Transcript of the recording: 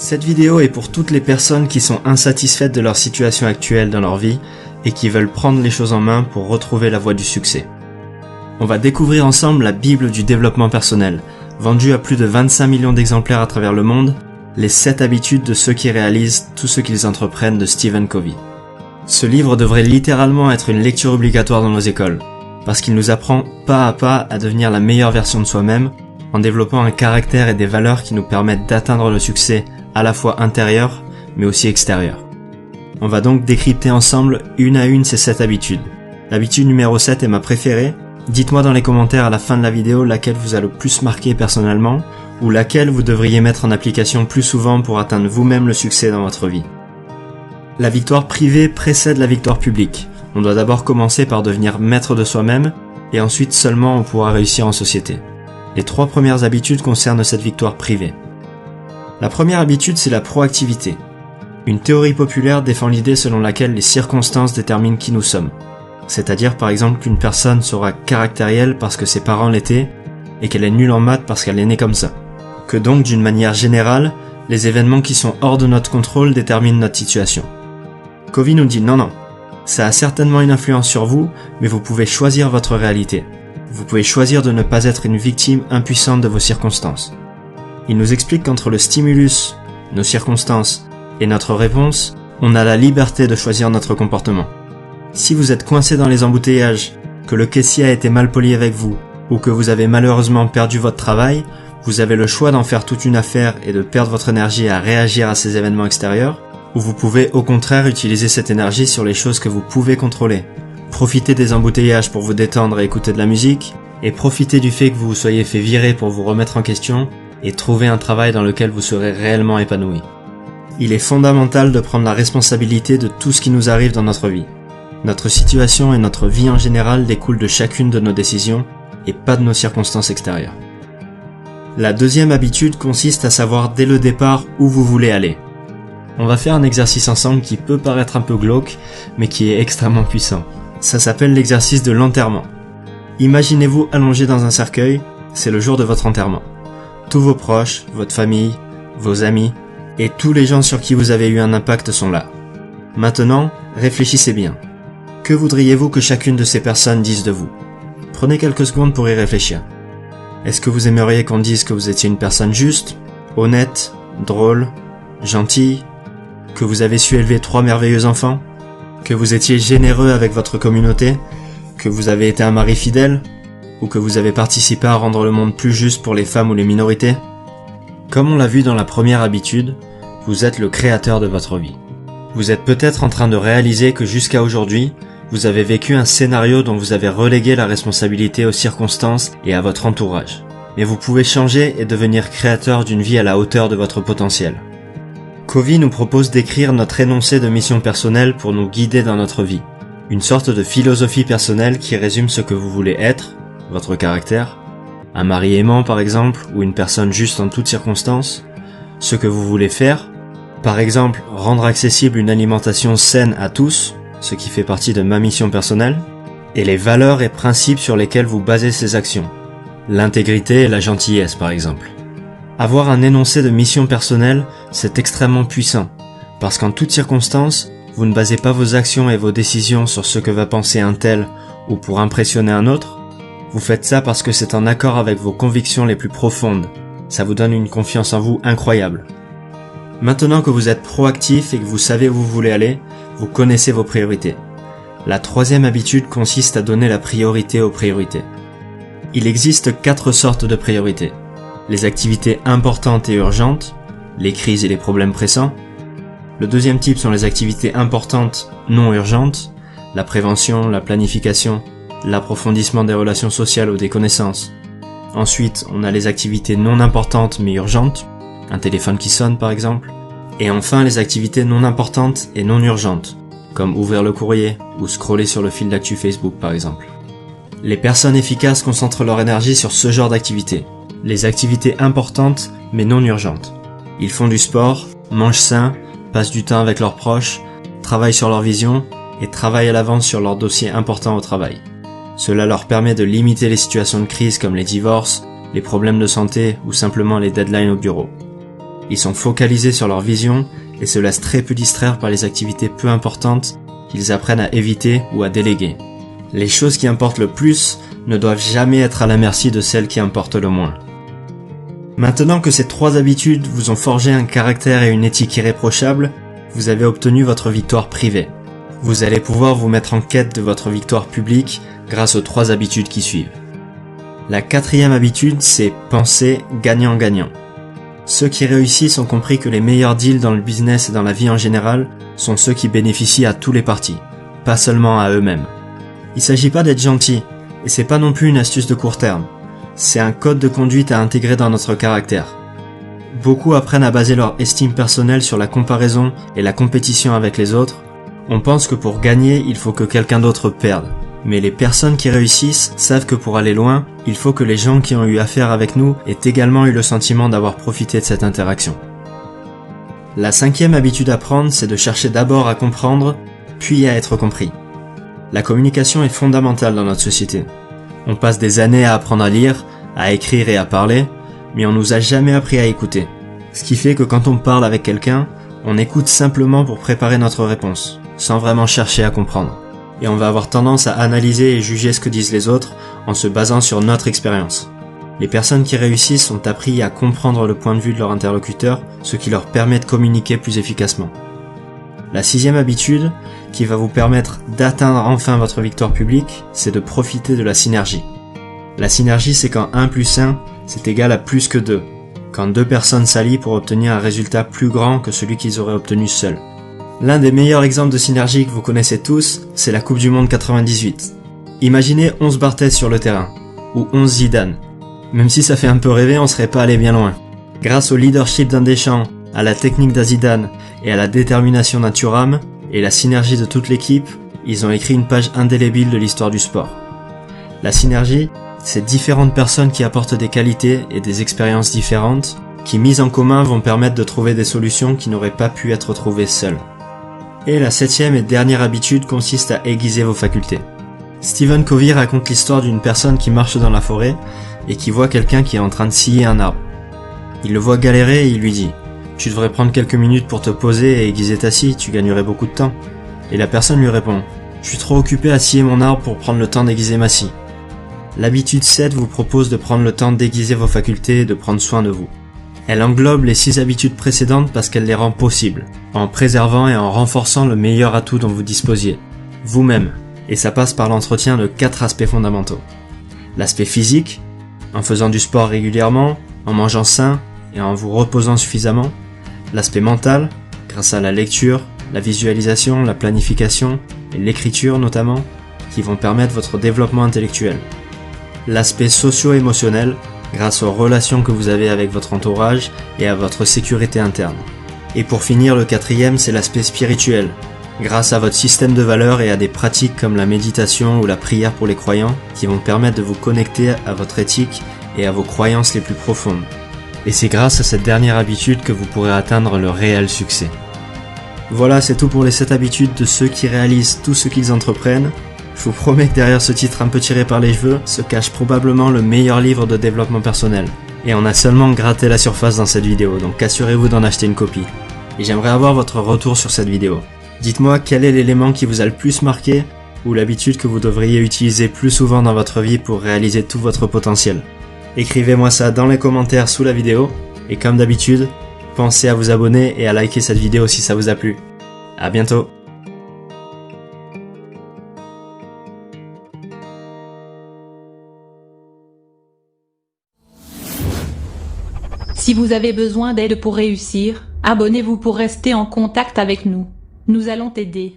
Cette vidéo est pour toutes les personnes qui sont insatisfaites de leur situation actuelle dans leur vie et qui veulent prendre les choses en main pour retrouver la voie du succès. On va découvrir ensemble la Bible du développement personnel, vendue à plus de 25 millions d'exemplaires à travers le monde, les 7 habitudes de ceux qui réalisent tout ce qu'ils entreprennent de Stephen Covey. Ce livre devrait littéralement être une lecture obligatoire dans nos écoles, parce qu'il nous apprend pas à pas à devenir la meilleure version de soi-même, en développant un caractère et des valeurs qui nous permettent d'atteindre le succès à la fois intérieur, mais aussi extérieur. On va donc décrypter ensemble une à une ces 7 habitudes. L'habitude numéro 7 est ma préférée. Dites-moi dans les commentaires à la fin de la vidéo laquelle vous a le plus marqué personnellement, ou laquelle vous devriez mettre en application plus souvent pour atteindre vous-même le succès dans votre vie. La victoire privée précède la victoire publique. On doit d'abord commencer par devenir maître de soi-même, et ensuite seulement on pourra réussir en société. Les 3 premières habitudes concernent cette victoire privée. La première habitude, c'est la proactivité. Une théorie populaire défend l'idée selon laquelle les circonstances déterminent qui nous sommes. C'est-à-dire par exemple qu'une personne sera caractérielle parce que ses parents l'étaient et qu'elle est nulle en maths parce qu'elle est née comme ça. Que donc, d'une manière générale, les événements qui sont hors de notre contrôle déterminent notre situation. Covey nous dit non, ça a certainement une influence sur vous, mais vous pouvez choisir votre réalité. Vous pouvez choisir de ne pas être une victime impuissante de vos circonstances. Il nous explique qu'entre le stimulus, nos circonstances, et notre réponse, on a la liberté de choisir notre comportement. Si vous êtes coincé dans les embouteillages, que le caissier a été mal poli avec vous, ou que vous avez malheureusement perdu votre travail, vous avez le choix d'en faire toute une affaire et de perdre votre énergie à réagir à ces événements extérieurs, ou vous pouvez au contraire utiliser cette énergie sur les choses que vous pouvez contrôler. Profitez des embouteillages pour vous détendre et écouter de la musique, et profitez du fait que vous vous soyez fait virer pour vous remettre en question, et trouver un travail dans lequel vous serez réellement épanoui. Il est fondamental de prendre la responsabilité de tout ce qui nous arrive dans notre vie. Notre situation et notre vie en général découlent de chacune de nos décisions et pas de nos circonstances extérieures. La deuxième habitude consiste à savoir dès le départ où vous voulez aller. On va faire un exercice ensemble qui peut paraître un peu glauque, mais qui est extrêmement puissant. Ça s'appelle l'exercice de l'enterrement. Imaginez-vous allongé dans un cercueil, c'est le jour de votre enterrement. Tous vos proches, votre famille, vos amis et tous les gens sur qui vous avez eu un impact sont là. Maintenant, réfléchissez bien. Que voudriez-vous que chacune de ces personnes dise de vous ? Prenez quelques secondes pour y réfléchir. Est-ce que vous aimeriez qu'on dise que vous étiez une personne juste, honnête, drôle, gentille, que vous avez su élever 3 merveilleux enfants, que vous étiez généreux avec votre communauté, que vous avez été un mari fidèle, ou que vous avez participé à rendre le monde plus juste pour les femmes ou les minorités ? Comme on l'a vu dans la première habitude, vous êtes le créateur de votre vie. Vous êtes peut-être en train de réaliser que jusqu'à aujourd'hui, vous avez vécu un scénario dont vous avez relégué la responsabilité aux circonstances et à votre entourage. Mais vous pouvez changer et devenir créateur d'une vie à la hauteur de votre potentiel. Covey nous propose d'écrire notre énoncé de mission personnelle pour nous guider dans notre vie. Une sorte de philosophie personnelle qui résume ce que vous voulez être, votre caractère, un mari aimant par exemple, ou une personne juste en toutes circonstances, ce que vous voulez faire, par exemple rendre accessible une alimentation saine à tous, ce qui fait partie de ma mission personnelle, et les valeurs et principes sur lesquels vous basez ces actions, l'intégrité et la gentillesse par exemple. Avoir un énoncé de mission personnelle, c'est extrêmement puissant, parce qu'en toutes circonstances, vous ne basez pas vos actions et vos décisions sur ce que va penser un tel ou pour impressionner un autre. Vous faites ça parce que c'est en accord avec vos convictions les plus profondes. Ça vous donne une confiance en vous incroyable. Maintenant que vous êtes proactif et que vous savez où vous voulez aller, vous connaissez vos priorités. La troisième habitude consiste à donner la priorité aux priorités. Il existe 4 sortes de priorités. Les activités importantes et urgentes, les crises et les problèmes pressants. Le deuxième type sont les activités importantes non urgentes, la prévention, la planification, l'approfondissement des relations sociales ou des connaissances. Ensuite, on a les activités non importantes mais urgentes, un téléphone qui sonne par exemple. Et enfin, les activités non importantes et non urgentes, comme ouvrir le courrier ou scroller sur le fil d'actu Facebook par exemple. Les personnes efficaces concentrent leur énergie sur ce genre d'activités, les activités importantes mais non urgentes. Ils font du sport, mangent sain, passent du temps avec leurs proches, travaillent sur leur vision et travaillent à l'avance sur leurs dossiers importants au travail. Cela leur permet de limiter les situations de crise comme les divorces, les problèmes de santé ou simplement les deadlines au bureau. Ils sont focalisés sur leur vision et se laissent très peu distraire par les activités peu importantes qu'ils apprennent à éviter ou à déléguer. Les choses qui importent le plus ne doivent jamais être à la merci de celles qui importent le moins. Maintenant que ces 3 habitudes vous ont forgé un caractère et une éthique irréprochables, vous avez obtenu votre victoire privée. Vous allez pouvoir vous mettre en quête de votre victoire publique grâce aux 3 habitudes qui suivent. La 4e habitude, c'est penser gagnant-gagnant. Ceux qui réussissent ont compris que les meilleurs deals dans le business et dans la vie en général sont ceux qui bénéficient à tous les partis, pas seulement à eux-mêmes. Il s'agit pas d'être gentil, et c'est pas non plus une astuce de court terme. C'est un code de conduite à intégrer dans notre caractère. Beaucoup apprennent à baser leur estime personnelle sur la comparaison et la compétition avec les autres. On pense que pour gagner, il faut que quelqu'un d'autre perde. Mais les personnes qui réussissent savent que pour aller loin, il faut que les gens qui ont eu affaire avec nous aient également eu le sentiment d'avoir profité de cette interaction. La 5e habitude à prendre, c'est de chercher d'abord à comprendre, puis à être compris. La communication est fondamentale dans notre société. On passe des années à apprendre à lire, à écrire et à parler, mais on nous a jamais appris à écouter. Ce qui fait que quand on parle avec quelqu'un, on écoute simplement pour préparer notre réponse, sans vraiment chercher à comprendre. Et on va avoir tendance à analyser et juger ce que disent les autres en se basant sur notre expérience. Les personnes qui réussissent ont appris à comprendre le point de vue de leur interlocuteur, ce qui leur permet de communiquer plus efficacement. La 6e habitude, qui va vous permettre d'atteindre enfin votre victoire publique, c'est de profiter de la synergie. La synergie, c'est quand 1 + 1, c'est égal à plus que 2. Quand 2 personnes s'allient pour obtenir un résultat plus grand que celui qu'ils auraient obtenu seuls. L'un des meilleurs exemples de synergie que vous connaissez tous, c'est la Coupe du Monde 98. Imaginez 11 Barthez sur le terrain, ou 11 Zidane. Même si ça fait un peu rêver, on serait pas allé bien loin. Grâce au leadership d'un Deschamps, à la technique d'un Zidane et à la détermination d'un Thuram, et la synergie de toute l'équipe, ils ont écrit une page indélébile de l'histoire du sport. La synergie, c'est différentes personnes qui apportent des qualités et des expériences différentes, qui mises en commun vont permettre de trouver des solutions qui n'auraient pas pu être trouvées seules. Et la 7e et dernière habitude consiste à aiguiser vos facultés. Stephen Covey raconte l'histoire d'une personne qui marche dans la forêt et qui voit quelqu'un qui est en train de scier un arbre. Il le voit galérer et il lui dit « Tu devrais prendre quelques minutes pour te poser et aiguiser ta scie, tu gagnerais beaucoup de temps. » Et la personne lui répond « Je suis trop occupé à scier mon arbre pour prendre le temps d'aiguiser ma scie. » L'habitude 7 vous propose de prendre le temps d'aiguiser vos facultés et de prendre soin de vous. Elle englobe les 6 habitudes précédentes parce qu'elle les rend possibles, en préservant et en renforçant le meilleur atout dont vous disposiez, vous-même, et ça passe par l'entretien de 4 aspects fondamentaux. L'aspect physique, en faisant du sport régulièrement, en mangeant sain et en vous reposant suffisamment. L'aspect mental, grâce à la lecture, la visualisation, la planification et l'écriture notamment, qui vont permettre votre développement intellectuel. L'aspect socio-émotionnel, grâce aux relations que vous avez avec votre entourage et à votre sécurité interne. Et pour finir, le 4e, c'est l'aspect spirituel, grâce à votre système de valeurs et à des pratiques comme la méditation ou la prière pour les croyants, qui vont permettre de vous connecter à votre éthique et à vos croyances les plus profondes. Et c'est grâce à cette dernière habitude que vous pourrez atteindre le réel succès. Voilà, c'est tout pour les 7 habitudes de ceux qui réalisent tout ce qu'ils entreprennent. Je vous promets que derrière ce titre un peu tiré par les cheveux se cache probablement le meilleur livre de développement personnel. Et on a seulement gratté la surface dans cette vidéo, donc assurez-vous d'en acheter une copie. Et j'aimerais avoir votre retour sur cette vidéo. Dites-moi quel est l'élément qui vous a le plus marqué ou l'habitude que vous devriez utiliser plus souvent dans votre vie pour réaliser tout votre potentiel. Écrivez-moi ça dans les commentaires sous la vidéo, et comme d'habitude, pensez à vous abonner et à liker cette vidéo si ça vous a plu. À bientôt. Si vous avez besoin d'aide pour réussir, abonnez-vous pour rester en contact avec nous. Nous allons t'aider.